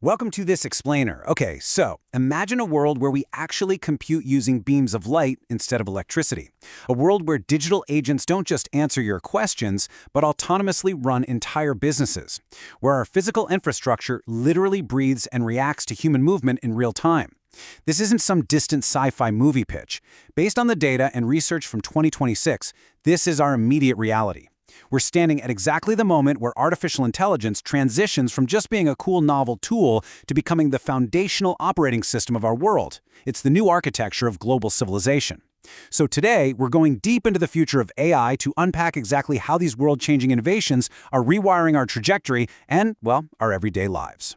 Welcome to this explainer. Okay, so imagine a world where we actually compute using beams of light instead of electricity. A world where digital agents don't just answer your questions, but autonomously run entire businesses. Where our physical infrastructure literally breathes and reacts to human movement in real time. This isn't some distant sci-fi movie pitch. Based on the data and research from 2026, this is our immediate reality. We're standing at exactly the moment where artificial intelligence transitions from just being a cool novel tool to becoming the foundational operating system of our world. It's the new architecture of global civilization. So today, we're going deep into the future of AI to unpack exactly how these world-changing innovations are rewiring our trajectory and, well, our everyday lives.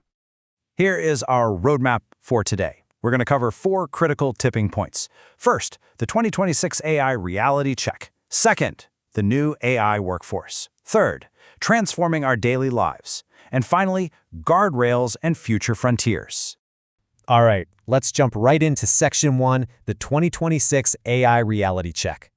Here is our roadmap for today. We're going to cover 4 critical tipping points. First, the 2026 AI reality check. Second, the new AI workforce. Third, transforming our daily lives. And finally, guardrails and future frontiers. All right, let's jump right into Section 1, the 2026 AI reality check.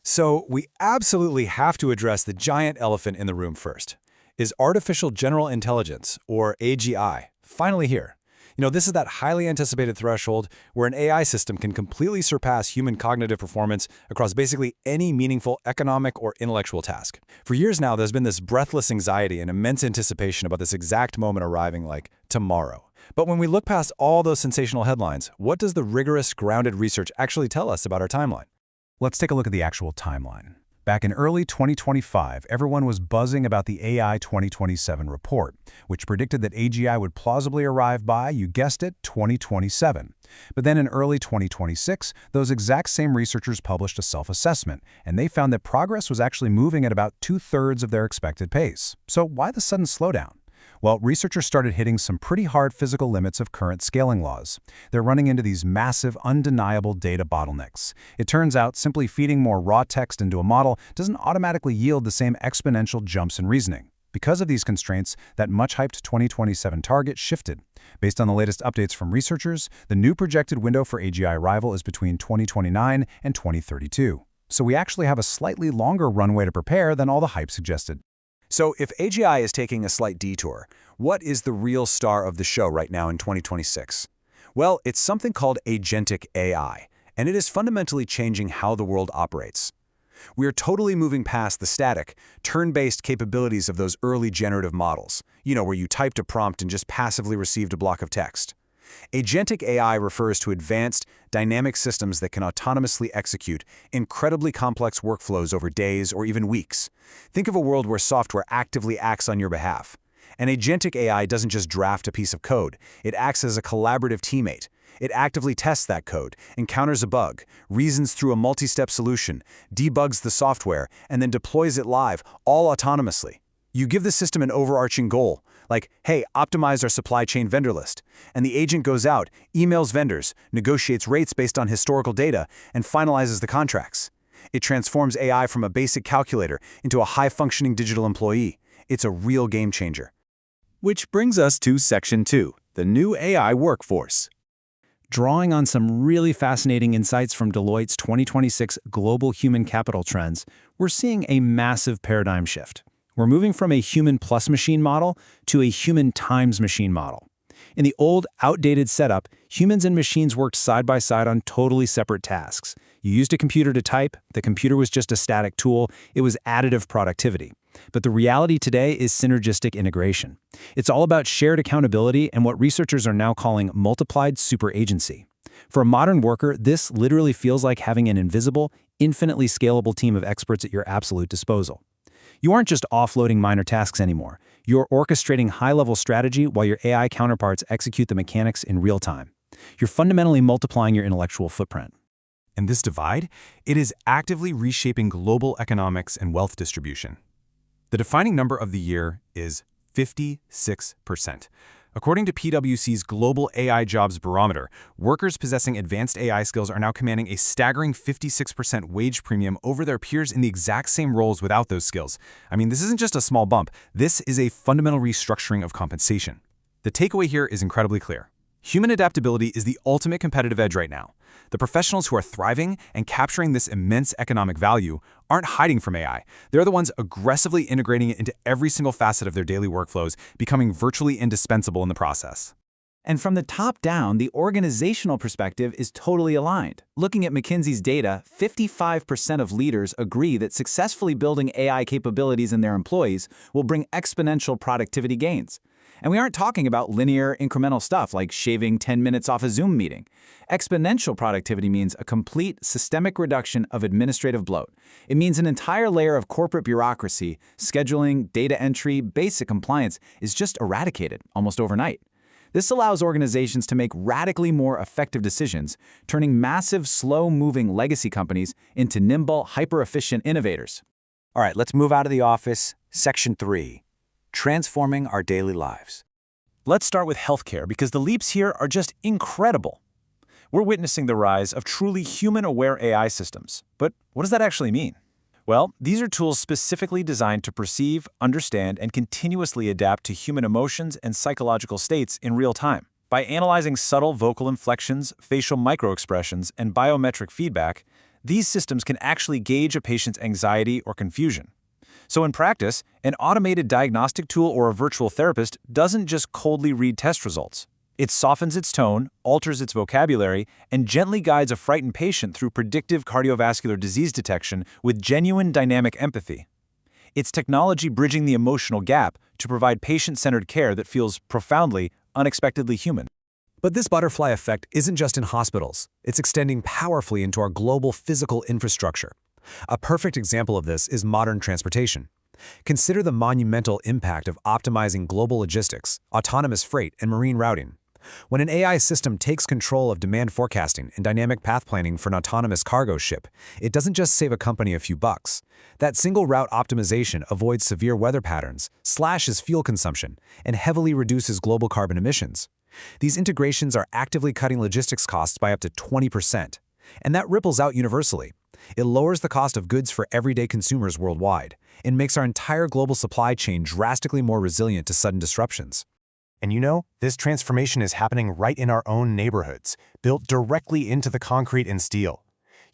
So we absolutely have to address the giant elephant in the room first. Is artificial general intelligence, or AGI, finally here? This is that highly anticipated threshold where an AI system can completely surpass human cognitive performance across basically any meaningful economic or intellectual task. For years now, there's been this breathless anxiety and immense anticipation about this exact moment arriving, like tomorrow. But when we look past all those sensational headlines, what does the rigorous, grounded research actually tell us about our timeline? Let's take a look at the actual timeline. Back in early 2025, everyone was buzzing about the AI 2027 report, which predicted that AGI would plausibly arrive by, you guessed it, 2027. But then in early 2026, those exact same researchers published a self-assessment, and they found that progress was actually moving at about 2/3 of their expected pace. So why the sudden slowdown? Well, researchers started hitting some pretty hard physical limits of current scaling laws. They're running into these massive, undeniable data bottlenecks. It turns out simply feeding more raw text into a model doesn't automatically yield the same exponential jumps in reasoning. Because of these constraints, that much-hyped 2027 target shifted. Based on the latest updates from researchers, the new projected window for AGI arrival is between 2029 and 2032. So we actually have a slightly longer runway to prepare than all the hype suggested. So if AGI is taking a slight detour, what is the real star of the show right now in 2026? Well, it's something called agentic AI, and it is fundamentally changing how the world operates. We are totally moving past the static, turn-based capabilities of those early generative models, where you typed a prompt and just passively received a block of text. Agentic AI refers to advanced, dynamic systems that can autonomously execute incredibly complex workflows over days or even weeks. Think of a world where software actively acts on your behalf. An agentic AI doesn't just draft a piece of code, it acts as a collaborative teammate. It actively tests that code, encounters a bug, reasons through a multi-step solution, debugs the software, and then deploys it live, all autonomously. You give the system an overarching goal, like, hey, optimize our supply chain vendor list. And the agent goes out, emails vendors, negotiates rates based on historical data, and finalizes the contracts. It transforms AI from a basic calculator into a high-functioning digital employee. It's a real game changer. Which brings us to Section 2, the new AI workforce. Drawing on some really fascinating insights from Deloitte's 2026 Global Human Capital Trends, we're seeing a massive paradigm shift. We're moving from a human plus machine model to a human times machine model. In the old, outdated setup, humans and machines worked side by side on totally separate tasks. You used a computer to type, the computer was just a static tool, it was additive productivity. But the reality today is synergistic integration. It's all about shared accountability and what researchers are now calling multiplied superagency. For a modern worker, this literally feels like having an invisible, infinitely scalable team of experts at your absolute disposal. You aren't just offloading minor tasks anymore. You're orchestrating high-level strategy while your AI counterparts execute the mechanics in real time. You're fundamentally multiplying your intellectual footprint. And this divide, it is actively reshaping global economics and wealth distribution. The defining number of the year is 56%. According to PwC's Global AI Jobs Barometer, workers possessing advanced AI skills are now commanding a staggering 56% wage premium over their peers in the exact same roles without those skills. I mean, this isn't just a small bump. This is a fundamental restructuring of compensation. The takeaway here is incredibly clear. Human adaptability is the ultimate competitive edge right now. The professionals who are thriving and capturing this immense economic value aren't hiding from AI. They're the ones aggressively integrating it into every single facet of their daily workflows, becoming virtually indispensable in the process. And from the top down, the organizational perspective is totally aligned. Looking at McKinsey's data, 55% of leaders agree that successfully building AI capabilities in their employees will bring exponential productivity gains. And we aren't talking about linear, incremental stuff like shaving 10 minutes off a Zoom meeting. Exponential productivity means a complete, systemic reduction of administrative bloat. It means an entire layer of corporate bureaucracy, scheduling, data entry, basic compliance is just eradicated almost overnight. This allows organizations to make radically more effective decisions, turning massive, slow-moving legacy companies into nimble, hyper-efficient innovators. All right, let's move out of the office. Section 3. Transforming our daily lives. Let's start with healthcare because the leaps here are just incredible. We're witnessing the rise of truly human-aware AI systems. But what does that actually mean? Well, these are tools specifically designed to perceive, understand, and continuously adapt to human emotions and psychological states in real time. By analyzing subtle vocal inflections, facial microexpressions, and biometric feedback, these systems can actually gauge a patient's anxiety or confusion. So in practice, an automated diagnostic tool or a virtual therapist doesn't just coldly read test results. It softens its tone, alters its vocabulary, and gently guides a frightened patient through predictive cardiovascular disease detection with genuine dynamic empathy. It's technology bridging the emotional gap to provide patient-centered care that feels profoundly, unexpectedly human. But this butterfly effect isn't just in hospitals. It's extending powerfully into our global physical infrastructure. A perfect example of this is modern transportation. Consider the monumental impact of optimizing global logistics, autonomous freight, and marine routing. When an AI system takes control of demand forecasting and dynamic path planning for an autonomous cargo ship, it doesn't just save a company a few bucks. That single route optimization avoids severe weather patterns, slashes fuel consumption, and heavily reduces global carbon emissions. These integrations are actively cutting logistics costs by up to 20%. And that ripples out universally. It lowers the cost of goods for everyday consumers worldwide and makes our entire global supply chain drastically more resilient to sudden disruptions. And you know, this transformation is happening right in our own neighborhoods, built directly into the concrete and steel.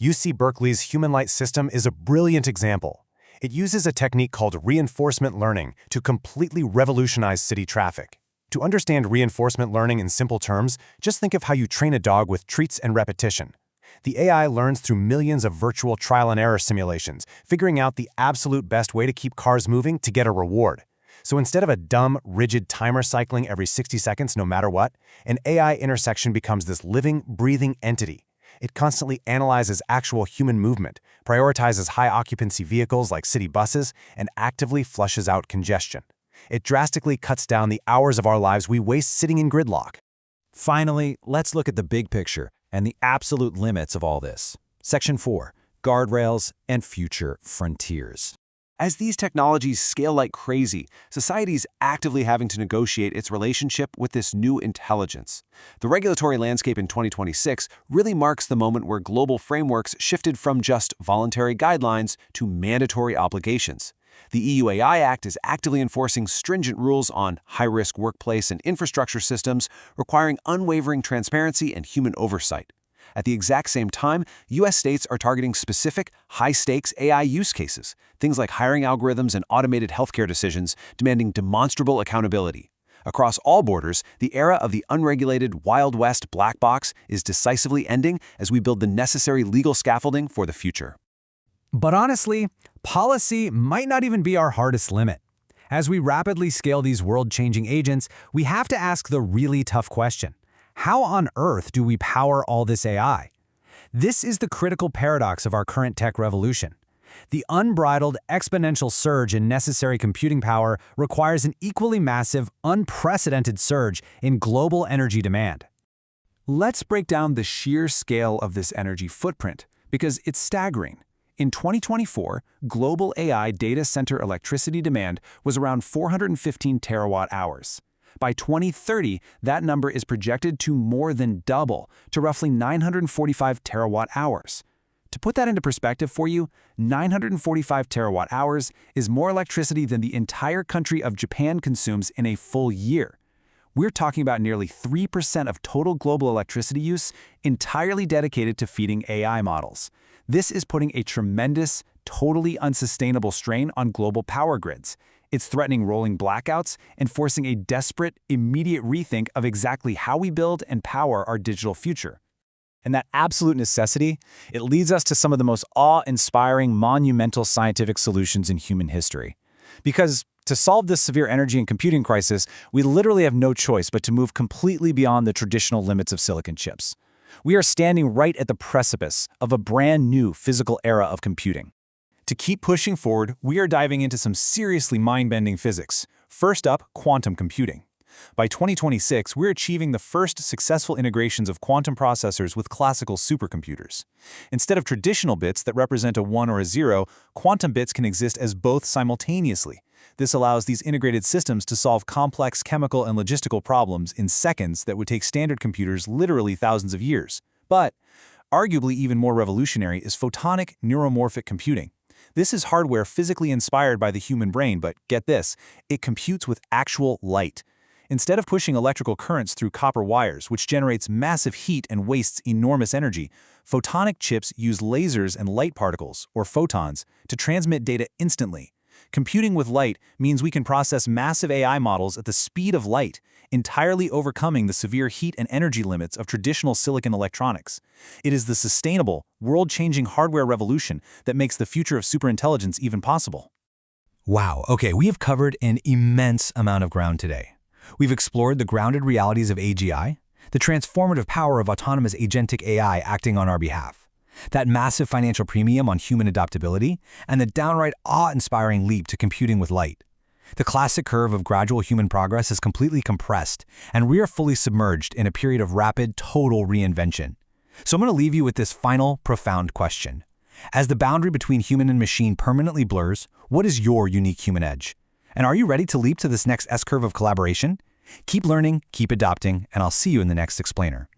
UC Berkeley's Human Light system is a brilliant example. It uses a technique called reinforcement learning to completely revolutionize city traffic. To understand reinforcement learning in simple terms, just think of how you train a dog with treats and repetition. The AI learns through millions of virtual trial and error simulations, figuring out the absolute best way to keep cars moving to get a reward. So instead of a dumb, rigid timer cycling every 60 seconds no matter what, an AI intersection becomes this living, breathing entity. It constantly analyzes actual human movement, prioritizes high-occupancy vehicles like city buses, and actively flushes out congestion. It drastically cuts down the hours of our lives we waste sitting in gridlock. Finally, let's look at the big picture and the absolute limits of all this. Section 4. Guardrails and Future Frontiers. As these technologies scale like crazy, society is actively having to negotiate its relationship with this new intelligence. The regulatory landscape in 2026 really marks the moment where global frameworks shifted from just voluntary guidelines to mandatory obligations. The EU AI Act is actively enforcing stringent rules on high-risk workplace and infrastructure systems, requiring unwavering transparency and human oversight. At the exact same time, U.S. states are targeting specific, high-stakes AI use cases, things like hiring algorithms and automated healthcare decisions, demanding demonstrable accountability. Across all borders, the era of the unregulated Wild West black box is decisively ending as we build the necessary legal scaffolding for the future. But honestly, policy might not even be our hardest limit. As we rapidly scale these world-changing agents, we have to ask the really tough question. How on earth do we power all this AI? This is the critical paradox of our current tech revolution. The unbridled, exponential surge in necessary computing power requires an equally massive, unprecedented surge in global energy demand. Let's break down the sheer scale of this energy footprint, because it's staggering. In 2024, global AI data center electricity demand was around 415 terawatt-hours. By 2030, that number is projected to more than double, to roughly 945 terawatt-hours. To put that into perspective for you, 945 terawatt-hours is more electricity than the entire country of Japan consumes in a full year. We're talking about nearly 3% of total global electricity use entirely dedicated to feeding AI models. This is putting a tremendous, totally unsustainable strain on global power grids. It's threatening rolling blackouts and forcing a desperate, immediate rethink of exactly how we build and power our digital future. And that absolute necessity, it leads us to some of the most awe-inspiring, monumental scientific solutions in human history. Because to solve this severe energy and computing crisis, we literally have no choice but to move completely beyond the traditional limits of silicon chips. We are standing right at the precipice of a brand new physical era of computing. To keep pushing forward, we are diving into some seriously mind-bending physics. First up, quantum computing. By 2026, we're achieving the first successful integrations of quantum processors with classical supercomputers. Instead of traditional bits that represent a 1 or a 0, quantum bits can exist as both simultaneously. This allows these integrated systems to solve complex chemical and logistical problems in seconds that would take standard computers literally thousands of years. But, arguably even more revolutionary is photonic neuromorphic computing. This is hardware physically inspired by the human brain, but get this, it computes with actual light. Instead of pushing electrical currents through copper wires, which generates massive heat and wastes enormous energy, photonic chips use lasers and light particles, or photons, to transmit data instantly. Computing with light means we can process massive AI models at the speed of light, entirely overcoming the severe heat and energy limits of traditional silicon electronics. It is the sustainable, world-changing hardware revolution that makes the future of superintelligence even possible. Wow, okay, we have covered an immense amount of ground today. We've explored the grounded realities of AGI, the transformative power of autonomous agentic AI acting on our behalf, that massive financial premium on human adaptability, and the downright awe-inspiring leap to computing with light. The classic curve of gradual human progress is completely compressed, and we are fully submerged in a period of rapid, total reinvention. So I'm going to leave you with this final, profound question. As the boundary between human and machine permanently blurs, what is your unique human edge? And are you ready to leap to this next S-curve of collaboration? Keep learning, keep adopting, and I'll see you in the next explainer.